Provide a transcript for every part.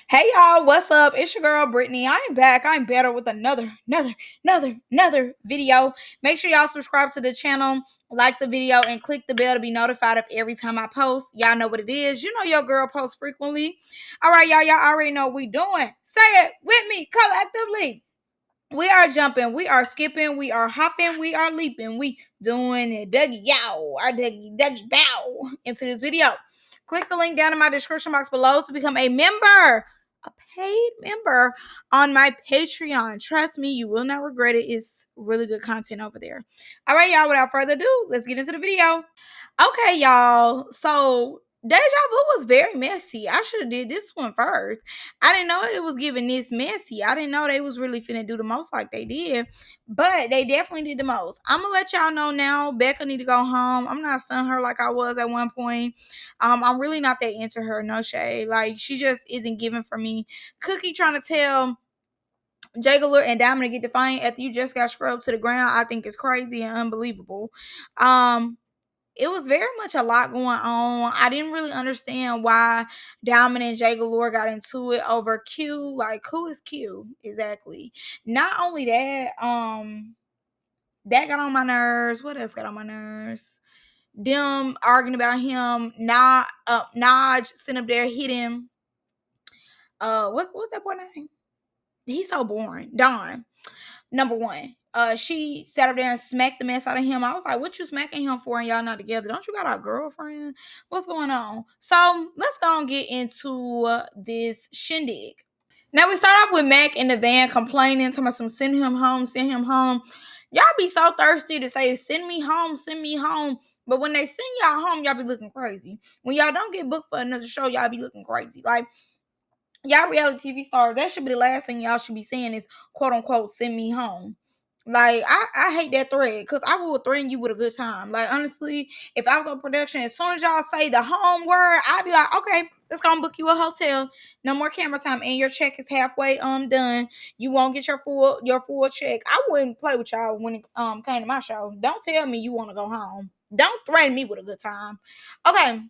Hey y'all, what's up? It's your girl Brittany. I'm back. I'm better with another video. Make sure y'all subscribe to the channel, like the video, and click the bell to be notified of every time I post. Y'all know what it is. You know your girl posts frequently. All right, y'all already know what we doing. Say it with me collectively. We are jumping, we are skipping, we are hopping, we are leaping, we doing it. Dougie yow, our Dougie bow into this video. Click the link down in my description box below to become a member, a paid member on my Patreon. Trust me, you will not regret it. It's really good content over there. All right, y'all, without further ado, let's get into the video. Okay, y'all. So Deja Vu was very messy. I should have did this one first. I didn't know it was giving this messy. I didn't know they was really finna do the most like they did, but they definitely did the most. I'm gonna let y'all know now. Becca need to go home. I'm not stunning her like I was at one point. I'm really not that into her. No shade. Like she just isn't giving for me. Cookie trying to tell Jay Galore and Diamond to get defiant after you just got scrubbed to the ground. I think is crazy and unbelievable. It was very much a lot going on. I didn't really understand why Diamond and Jay Galore got into it over Q. Like, who is Q exactly? Not only that, that got on my nerves. What else got on my nerves? Them arguing about him. Naj sitting up there hitting. What's that boy name? He's so boring. Don. Number one. She sat up there and smacked the mess out of him. I was like, what you smacking him for and y'all not together? Don't you got a girlfriend? What's going on? So let's go and get into this shindig. Now we start off with Mac in the van complaining, talking about some send him home, send him home. Y'all be so thirsty to say send me home, send me home. But when they send y'all home, y'all be looking crazy. When y'all don't get booked for another show, y'all be looking crazy. Like y'all reality TV stars, that should be the last thing y'all should be saying is quote unquote send me home. Like I hate that thread because I will threaten you with a good time. Like honestly, if I was on production, as soon as y'all say the home word, I'd be like, okay, let's go and book you a hotel. No more camera time, and your check is halfway done. You won't get your full check. I wouldn't play with y'all when it came to my show. Don't tell me you want to go home. Don't threaten me with a good time. Okay,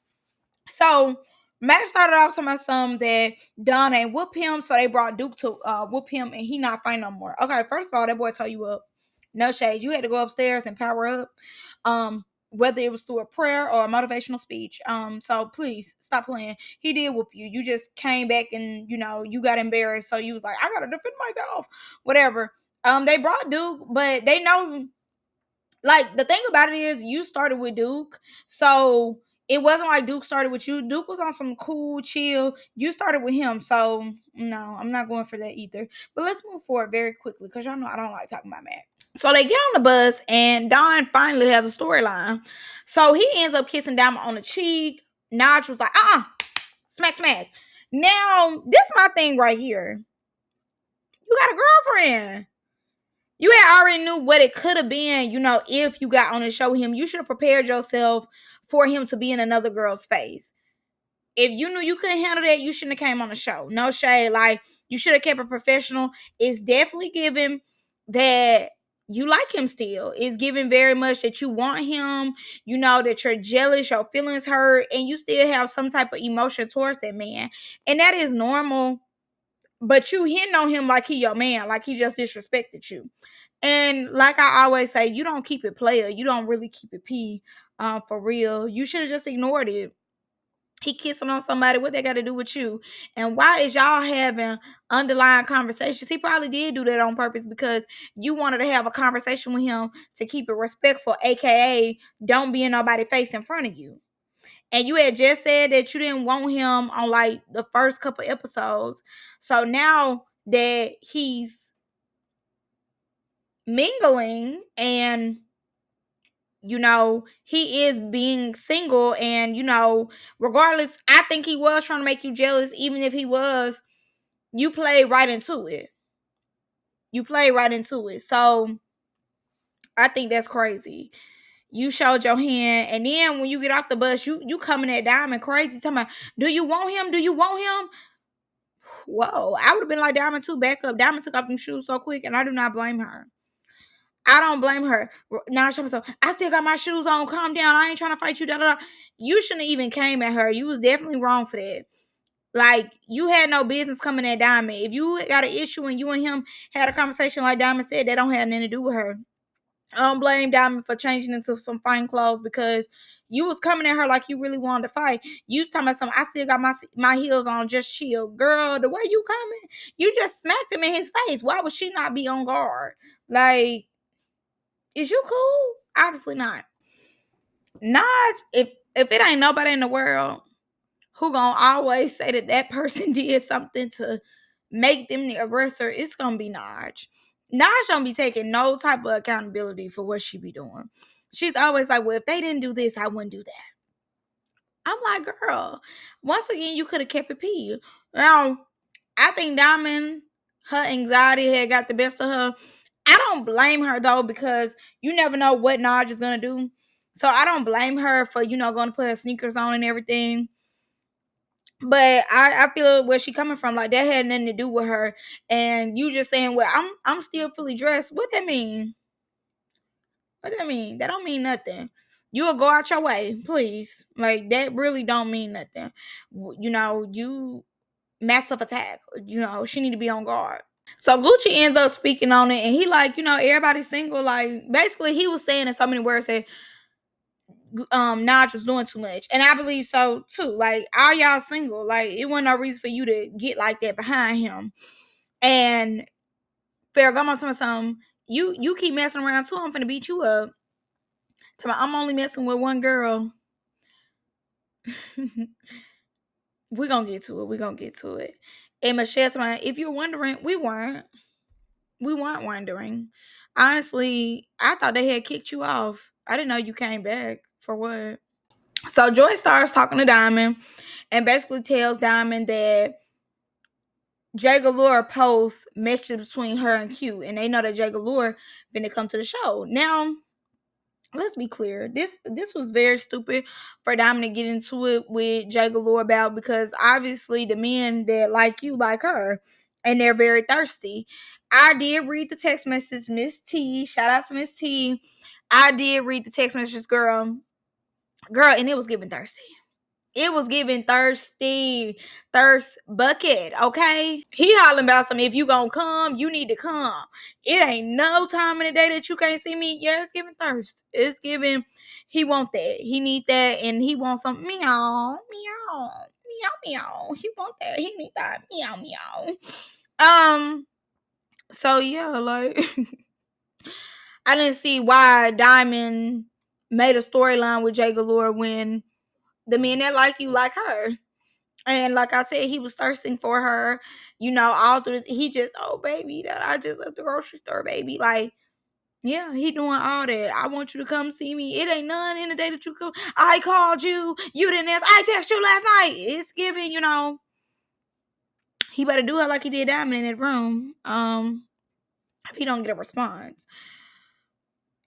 so Matt started off to my son that Don ain't whoop him, so they brought Duke to whoop him, and he not fine no more. Okay, first of all, that boy tell you up. No shade. You had to go upstairs and power up. Whether it was through a prayer or a motivational speech. So please stop playing. He did whoop you. You just came back and you got embarrassed. So you was like, I gotta defend myself. Whatever. They brought Duke, but they know like the thing about it is you started with Duke, so it wasn't like Duke started with you. Duke was on some cool chill. You started with him, so no, I'm not going for that either. But let's move forward very quickly because y'all know I don't like talking about Mac. So they get on the bus and Don finally has a storyline. So he ends up kissing Diamond on the cheek. Naj was like, smack, smack. Now, this my thing right here. You got a girlfriend. You had already knew what it could have been, if you got on the show him. You should have prepared yourself for him to be in another girl's face. If you knew you couldn't handle that, you shouldn't have came on the show. No shade. Like, you should have kept it professional. It's definitely given that you like him still. It's given very much that you want him, that you're jealous, your feelings hurt, and you still have some type of emotion towards that man. And that is normal. But you hitting on him like he your man, like he just disrespected you. And like I always say, you don't keep it player. You don't really keep it P for real. You should have just ignored it. He kissing on somebody. What they got to do with you? And why is y'all having underlying conversations? He probably did do that on purpose because you wanted to have a conversation with him to keep it respectful, aka don't be in nobody's face in front of you. And you had just said that you didn't want him on like the first couple episodes. So now that he's mingling and he is being single and regardless, I think he was trying to make you jealous. Even if he was, you played right into it. So I think that's crazy. You showed your hand, and then when you get off the bus, you coming at Diamond crazy, talking about, do you want him? Do you want him? Whoa, I would have been like, Diamond too, back up. Diamond took off them shoes so quick, and I do not blame her. I don't blame her. Now she's so, I still got my shoes on. Calm down. I ain't trying to fight you. Da, da, da. You shouldn't have even came at her. You was definitely wrong for that. Like, you had no business coming at Diamond. If you got an issue and you and him had a conversation like Diamond said, that don't have nothing to do with her. I don't blame Diamond for changing into some fine clothes because you was coming at her like you really wanted to fight. You talking about something, I still got my heels on, just chill. Girl, the way you coming, you just smacked him in his face. Why would she not be on guard? Like, is you cool? Obviously not. Not if it ain't nobody in the world who gonna always say that that person did something to make them the aggressor, it's gonna be Naj. Naj don't be taking no type of accountability for what she be doing. She's always like, well, if they didn't do this, I wouldn't do that. I'm like, girl, once again, you could have kept it P. Now, I think Diamond, her anxiety had got the best of her. I don't blame her though, because you never know what Naj is gonna do. So I don't blame her for, going to put her sneakers on and everything. But I feel where she coming from, like that had nothing to do with her. And you just saying, well, I'm still fully dressed. What that mean? What that mean? That don't mean nothing. You will go out your way, please. Like, that really don't mean nothing. You massive attack. She need to be on guard. So Gucci ends up speaking on it, and he like, everybody's single. Like, basically, he was saying in so many words that Naj was doing too much, and I believe so too. Like, all y'all single. Like, it wasn't no reason for you to get like that behind him. And Ferragamo told me something. You keep messing around too, I'm finna beat you up. I'm only messing with one girl. We're gonna get to it. We're gonna get to it. And Michelle told me, if you're wondering, we weren't. We weren't wondering. Honestly, I thought they had kicked you off. I didn't know you came back. For what? So Joy starts talking to Diamond and basically tells Diamond that Jay Galore posts messages between her and Q, and they know that Jay Galore been to come to the show. Now, let's be clear. This was very stupid for Diamond to get into it with Jay Galore about, because obviously the men that like you like her, and they're very thirsty. I did read the text message, Miss T. Shout out to Miss T. I did read the text messages, girl, and it was giving thirsty. It was giving thirsty, thirst bucket, okay? He hollering about something. If you gonna come, you need to come. It ain't no time in the day that you can't see me. Yeah, it's giving thirst. It's giving, he want that. He need that, and he wants some meow, meow, meow, meow. He want that. He need that. Meow, meow. So yeah, like, I didn't see why Diamond made a storyline with Jay Galore when the men that like you like her. And like I said, he was thirsting for her, all through he just, oh baby, that I just left the grocery store, baby. Like, yeah, he doing all that. I want you to come see me. It ain't none in the day that you come. I called you. You didn't answer. I texted you last night. It's giving, he better do it like he did Diamond in that room. If he don't get a response.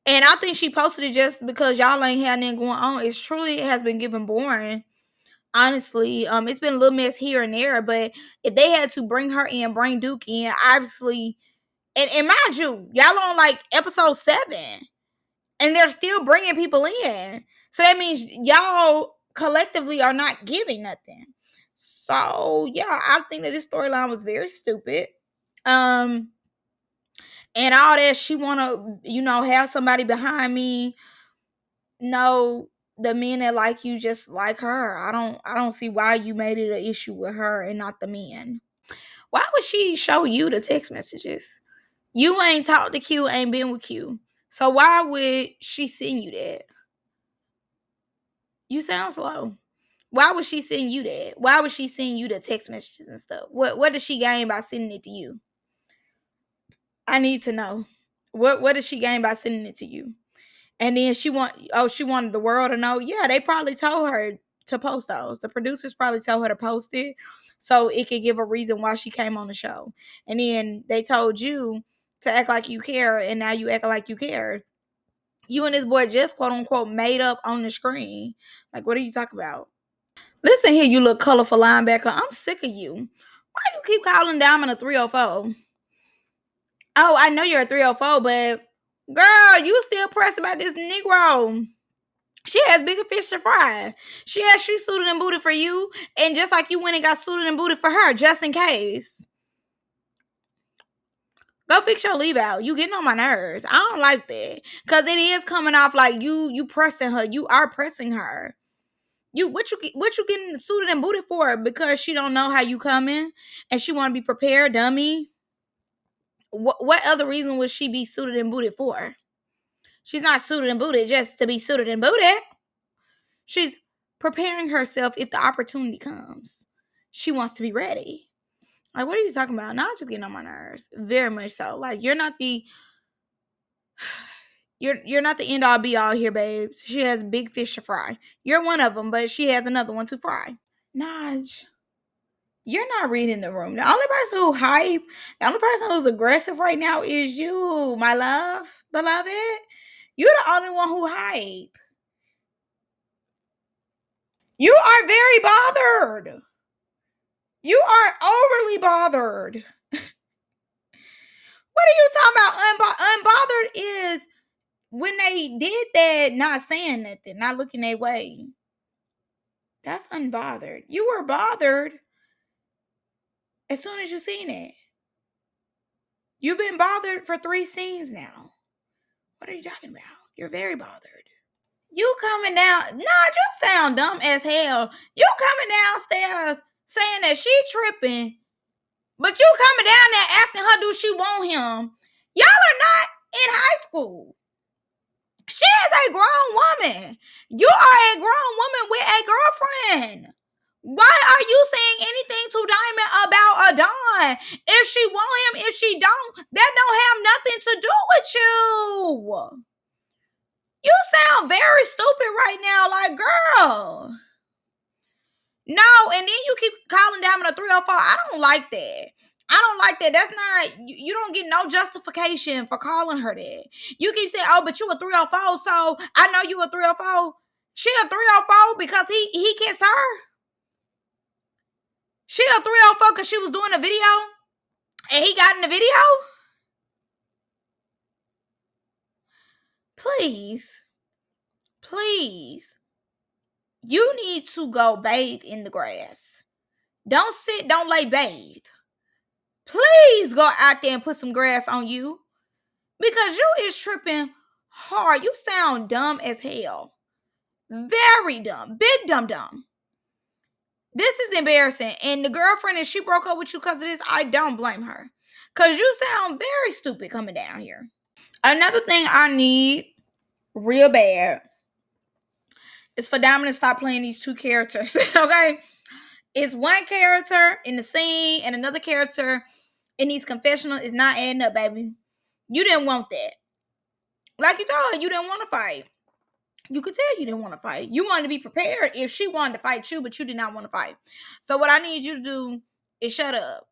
And I think she posted it just because y'all ain't had nothing going on. It's truly, it has been given boring. Honestly, it's been a little mess here and there, but if they had to bring her in, bring Duke in, obviously, and mind you, y'all on like episode 7, and they're still bringing people in, so that means y'all collectively are not giving nothing. So yeah, I think that this storyline was very stupid. And all that she wanna, have somebody behind me. No, the men that like you just like her. I don't see why you made it an issue with her and not the men. Why would she show you the text messages? You ain't talked to Q, ain't been with Q. So why would she send you that? You sound slow. Why would she send you that? Why would she send you the text messages and stuff? What does she gain by sending it to you? I need to know. What does she gain by sending it to you? And then she wanted the world to know. Yeah, they probably told her to post those. The producers probably told her to post it so it could give a reason why she came on the show. And then they told you to act like you care, and now you acting like you care. You and this boy just quote unquote made up on the screen. Like, what are you talking about? Listen here, you little colorful linebacker. I'm sick of you. Why you keep calling Diamond a 304? Oh, I know you're a 304, but girl, you still pressed about this Negro. She has bigger fish to fry. She suited and booted for you, and just like you went and got suited and booted for her, just in case. Go fix your leave out. You getting on my nerves. I don't like that. Cause it is coming off like you pressing her. You are pressing her. What you getting suited and booted for? Because she don't know how you coming and she wanna be prepared, dummy. What other reason would she be suited and booted for? She's not suited and booted just to be suited and booted. She's preparing herself if the opportunity comes. She wants to be ready. Like, what are you talking about? Now I'm just getting on my nerves. Very much so. Like, you're not the end all be all here, babes. She has big fish to fry. You're one of them, but she has another one to fry. Naj, you're not reading the room. The only person who hype, the only person who's aggressive right now is you, my love, beloved. You're the only one who hype. You are very bothered. You are overly bothered. What are you talking about? Unbothered is when they did that, not saying nothing, not looking their way. That's unbothered. You were bothered as soon as you seen it. You've been bothered for 3 scenes now. What are you talking about? You're very bothered. You coming down. Nah, you sound dumb as hell. You coming downstairs saying that she tripping, but you coming down there asking her, do she want him? Y'all are not in high school. She is a grown woman. You are a grown woman with a girlfriend. Why are you saying anything to Diamond about a Dawn? If she want him, if she don't, that don't have nothing to do with you. You sound very stupid right now. Like, girl. No, and then you keep calling Diamond a 304. I don't like that. I don't like that. That's not, you don't get no justification for calling her that. You keep saying, oh, but you a 304, so I know you a 304. She a 304 because he kissed her. She a 304 because she was doing a video and he got in the video. Please. Please. You need to go bathe in the grass. Don't sit, don't lay, bathe. Please go out there and put some grass on you. Because you is tripping hard. You sound dumb as hell. Very dumb. Big dumb. This is embarrassing. And the girlfriend, if she broke up with you because of this, I don't blame her. Because you sound very stupid coming down here. Another thing I need real bad is for Diamond to stop playing these 2 characters. Okay? It's one character in the scene and another character in these confessionals is not adding up, baby. You didn't want that. Like you told her, you didn't want to fight. You could tell you didn't want to fight. You wanted to be prepared if she wanted to fight you, but you did not want to fight. So what I need you to do is shut up.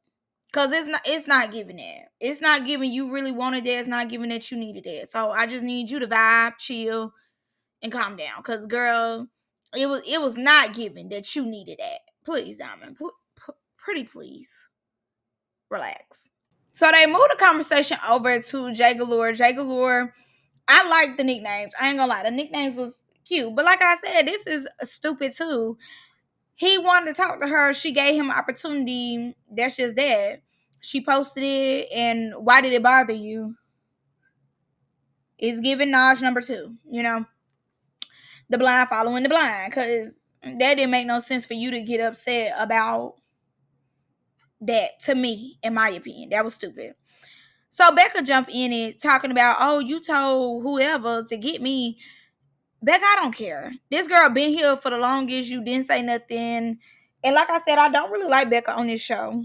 Because it's not giving that. It's not giving you really wanted that. It's not giving that you needed that. So I just need you to vibe, chill, and calm down. Because, girl, it was not giving that you needed that. Please, Diamond. Pretty please. Relax. So they moved the conversation over to J Galore. J Galore, I like the nicknames. I ain't gonna lie. The nicknames was cute. But like I said, this is stupid too. He wanted to talk to her. She gave him an opportunity. That's just that. She posted it. And why did it bother you? It's giving Naj number 2. You know? The blind following the blind. Because that didn't make no sense for you to get upset about that, to me, in my opinion. That was stupid. So Becca jumped in it talking about, oh, you told whoever to get me. Becca, I don't care. This girl been here for the longest. You didn't say nothing. And like I said, I don't really like Becca on this show.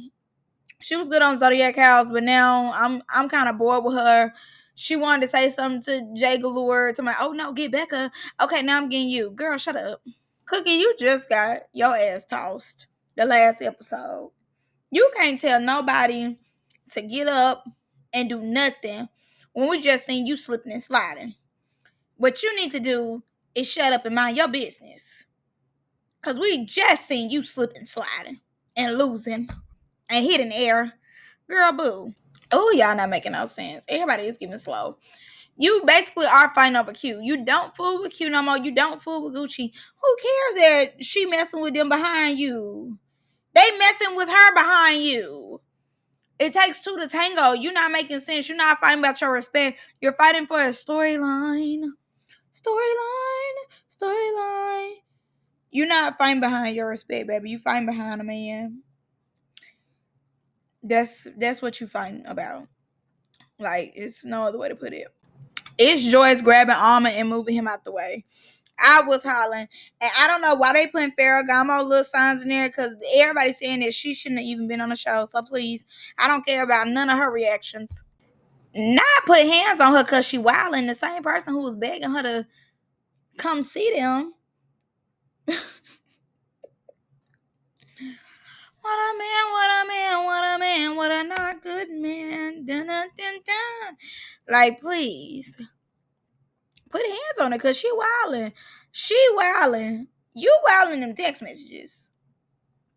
She was good on Zodiac House, but now I'm kind of bored with her. She wanted to say something to Jay Galore to my, oh no, get Becca. Okay, now I'm getting you. Girl, shut up. Cookie, you just got your ass tossed the last episode. You can't tell nobody to get up and do nothing when we just seen you slipping and sliding. What you need to do is shut up and mind your business. Because we just seen you slipping, sliding, and losing, and hitting air. Girl, boo. Oh, y'all not making no sense. Everybody is getting slow. You basically are fighting over Q. You don't fool with Q no more. You don't fool with Gucci. Who cares that she messing with them behind you? They messing with her behind you. It takes two to tango. You're not making sense. You're not fighting about your respect. You're fighting for a storyline. Storyline. Storyline. You're not fighting behind your respect, baby. You fighting behind a man. That's what you fighting about. Like, it's no other way to put it. It's Joyce grabbing Alma and moving him out the way. I was hollering. And I don't know why they putting Ferragamo little signs in there, because everybody's saying that she shouldn't have even been on the show. So please, I don't care about none of her reactions. Not put hands on her because she wilding. The same person who was begging her to come see them. What a man, what a man, what a man, what a not good man. Dun, dun, dun, dun. Like, please. Put hands on her because she wilding. She wilding. You wilding them text messages.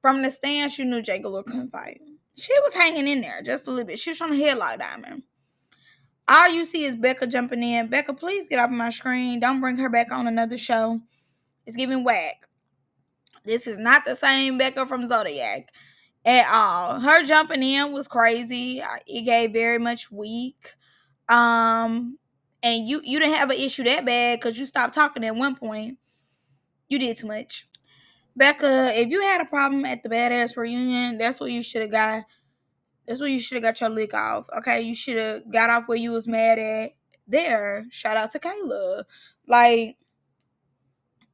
From the stand, she knew Jay Galore couldn't fight. She was hanging in there just a little bit. She was trying to headlock Diamond. All you see is Becca jumping in. Becca, please get off my screen. Don't bring her back on another show. It's giving whack. This is not the same Becca from Zodiac at all. Her jumping in was crazy. It gave very much weak. And you didn't have an issue that bad because you stopped talking at one point. You did too much. Becca, if you had a problem at the Badass reunion, that's what you should have got. That's where you should have got your lick off. Okay, you should have got off where you was mad at there. Shout out to Kayla. Like,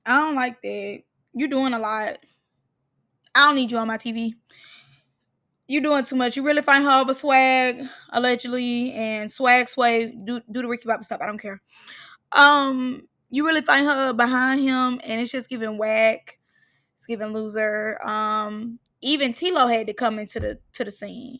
I don't like that. You're doing a lot. I don't need you on my TV. You're doing too much. You really find her over Swag, allegedly, and Sway. Do the Ricky Bobby stuff. I don't care. You really find her behind him, and it's just giving whack. It's giving loser. Even Tilo had to come into the scene.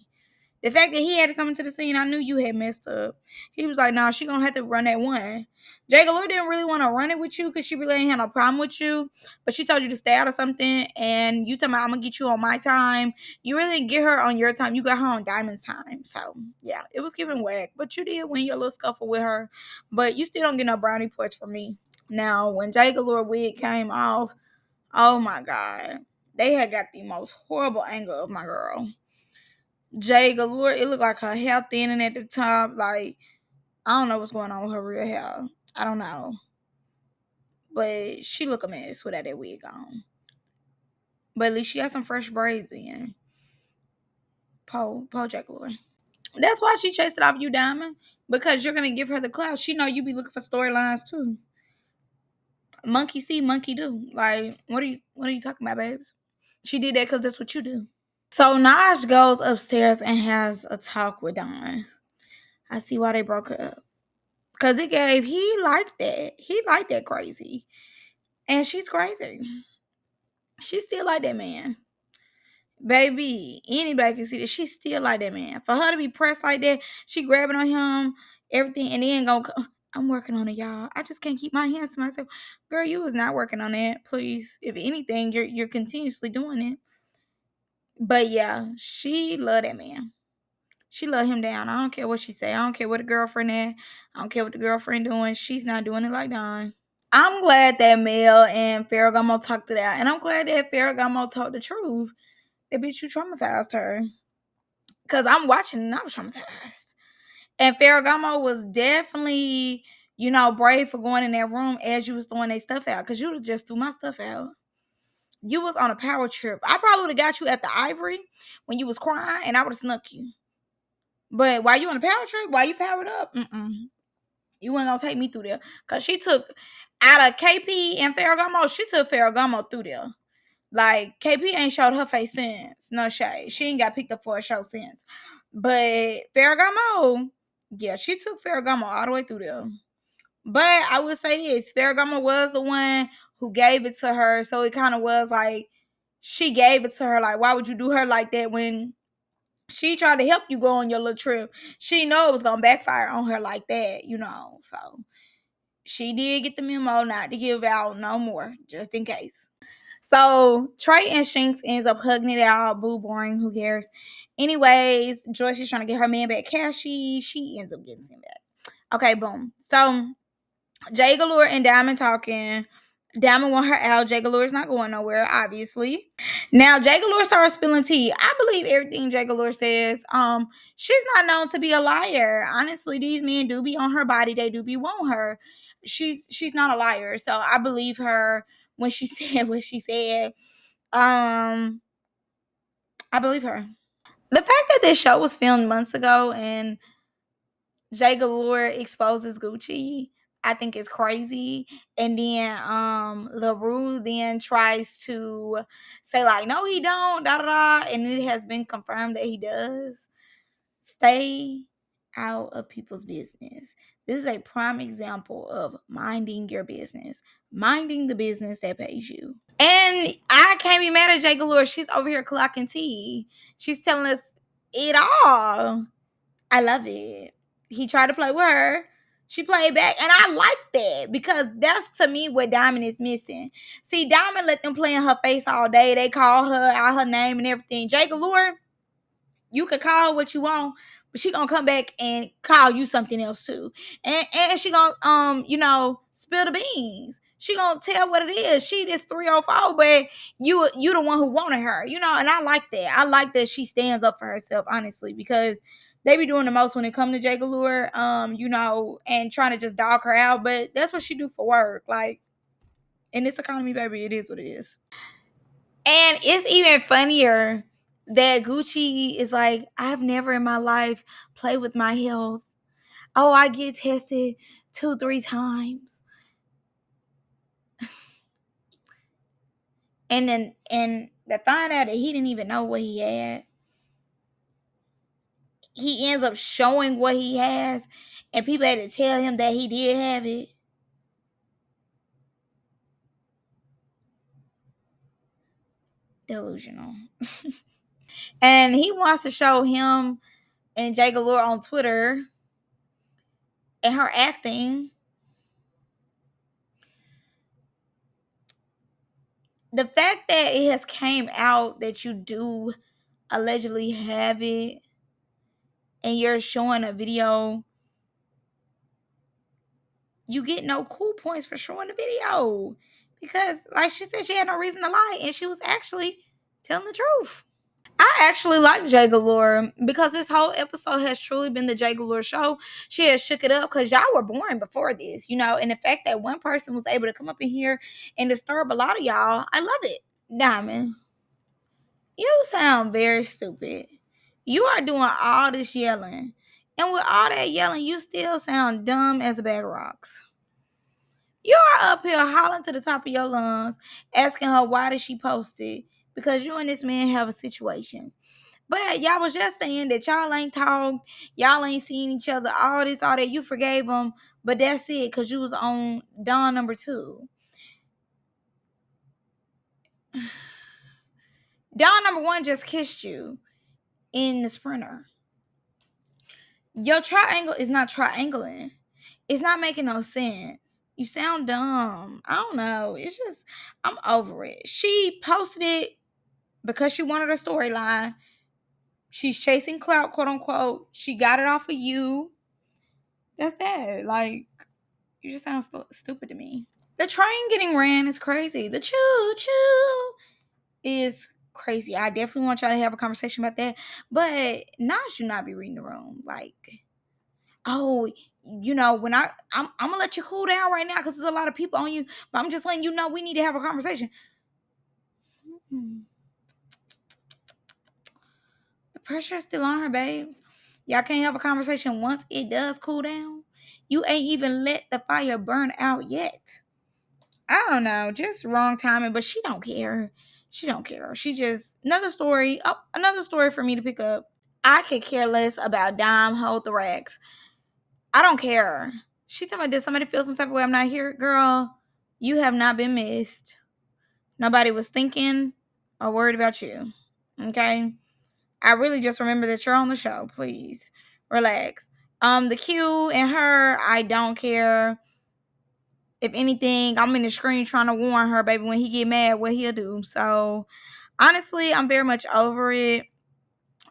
The fact that he had to come into the scene, I knew you had messed up. He was like, nah, she gonna have to run that one. Jay Galore didn't really want to run it with you because she really ain't had no problem with you. But she told you to stay out of something. And you told me, I'm gonna get you on my time. You really didn't get her on your time. You got her on Diamond's time. So, yeah, it was giving whack. But you did win your little scuffle with her. But you still don't get no brownie points from me. Now, when Jay Galore wig came off, oh my God. They had got the most horrible angle of my girl. Jay Galore, it looked like her hair thinning at the top. Like, I don't know what's going on with her real hair. I don't know. But she look a mess without that wig on. But at least she got some fresh braids in. Poe Jay Galore. That's why she chased it off you, Diamond. Because you're gonna give her the clout. She know you be looking for storylines too. Monkey see, monkey do. Like, what are you talking about, babes? She did that because that's what you do. So Naj goes upstairs and has a talk with Dawn. I see why they broke up. Cause he liked that. He liked that crazy. And she's crazy. She still like that man. Baby, anybody can see that she still like that man. For her to be pressed like that, she grabbing on him, everything, and then I'm working on it, y'all. I just can't keep my hands to myself. Girl, you was not working on that. Please. If anything, you're continuously doing it. But yeah, she love that man. She let him down. I don't care what she say. I don't care what the girlfriend is. I don't care what the girlfriend doing. She's not doing it like Dawn. I'm glad that Mel and Ferragamo talked it out. And I'm glad that Ferragamo told the truth. That bitch, you traumatized her. Because I'm watching and I was traumatized. And Ferragamo was definitely, brave for going in that room as you was throwing their stuff out. Because you just threw my stuff out. You was on a power trip. I probably would have got you at the Ivory when you was crying and I would have snuck you. But while you on a power trip, while you powered up, you weren't gonna take me through there. Cause she took out of KP and Ferragamo, she took Ferragamo through there. Like KP ain't showed her face since. No shade. She ain't got picked up for a show since. But Ferragamo, yeah, she took Ferragamo all the way through there. But I would say this, Ferragamo was the one who gave it to her. So it kind of was like she gave it to her. Like, why would you do her like that when she tried to help you go on your little trip? She know it was gonna backfire on her like that, So she did get the memo not to give out no more, just in case. So Trey and Shanks ends up hugging it out. Boo, boring. Who cares? Anyways, Joyce is trying to get her man back. Cashy, she ends up getting him back. Okay, boom. So Jay Galore and Diamond talking. Diamond want her out. Jay Galore's not going nowhere, obviously. Now Jay Galore starts spilling tea. I believe everything Jay Galore says. She's not known to be a liar. Honestly, these men do be on her body. They do be want her. She's not a liar. So I believe her when she said what she said. I believe her. The fact that this show was filmed months ago and Jay Galore exposes Gucci, I think is crazy. And then LaRue then tries to say, like, no, he don't, da da da. And it has been confirmed that he does. Stay out of people's business. This is a prime example of minding your business, minding the business that pays you. And I can't be mad at Jay Galore. She's over here clocking tea. She's telling us it all. I love it. He tried to play with her. She played back. And I like that because that's to me what Diamond is missing. See, Diamond let them play in her face all day. They call her out her name and everything. Jay Galore, you could call her what you want, but she gonna come back and call you something else too. And she gonna spill the beans. She gonna tell what it is. She this 304, but you the one who wanted her, and I like that. I like that she stands up for herself, honestly, because they be doing the most when it come to Jay Galore, and trying to just dog her out, but that's what she do for work. Like, in this economy, baby, it is what it is. And it's even funnier that Gucci is like, I've never in my life played with my health. Oh, I get tested 2-3 times. And to find out that he didn't even know what he had. He ends up showing what he has, and people had to tell him that he did have it. Delusional. And he wants to show him and Jay Galore on Twitter and her acting. The fact that it has came out that you do allegedly have it and you're showing a video, you get no cool points for showing the video. Because, like she said, she had no reason to lie, and she was actually telling the truth. I actually like Jay Galore because this whole episode has truly been the Jay Galore show. She has shook it up because y'all were boring before this, and the fact that one person was able to come up in here and disturb a lot of y'all, I love it. Diamond, you sound very stupid. You are doing all this yelling, and with all that yelling, you still sound dumb as a bag of rocks. You are up here hollering to the top of your lungs, asking her why did she post it, because you and this man have a situation. But y'all was just saying that y'all ain't talked, y'all ain't seen each other, all this, all that. You forgave him, but that's it, because you was on Dawn number 2. Dawn number 1 just kissed you in the sprinter. Your triangle is not triangling. It's not making no sense. You sound dumb. I don't know. It's just, I'm over it. She posted it because she wanted a storyline. She's chasing clout, quote unquote. She got it off of you. That's that. Like, you just sound stupid to me. The train getting ran is crazy. The choo choo is crazy. I definitely want y'all to have a conversation about that. But Nas should not be reading the room. Like, oh, when I'm gonna let you cool down right now because there's a lot of people on you. But I'm just letting you know we need to have a conversation. The pressure is still on her, babes. Y'all can't have a conversation once it does cool down. You ain't even let the fire burn out yet. I don't know, just wrong timing, but she don't care. She don't care. She just another story. Oh, another story for me to pick up. I could care less about Dime Hold the Racks. I don't care. She told me, did somebody feel some type of way I'm not here? Girl, you have not been missed. Nobody was thinking or worried about you. Okay? I really just remember that you're on the show. Please relax. The Q and her, I don't care. If anything, I'm in the screen trying to warn her, baby, when he get mad, what he'll do. So honestly, I'm very much over it.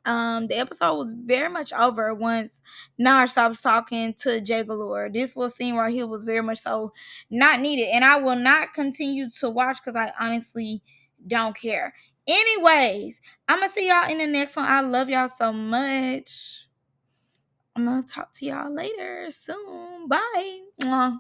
The episode was very much over once Nar stops talking to Jay Galore. This little scene right here was very much so not needed, and I will not continue to watch because I honestly don't care. Anyways, I'm gonna see y'all in the next one. I love y'all so much. I'm gonna talk to y'all later soon. Bye. Mwah.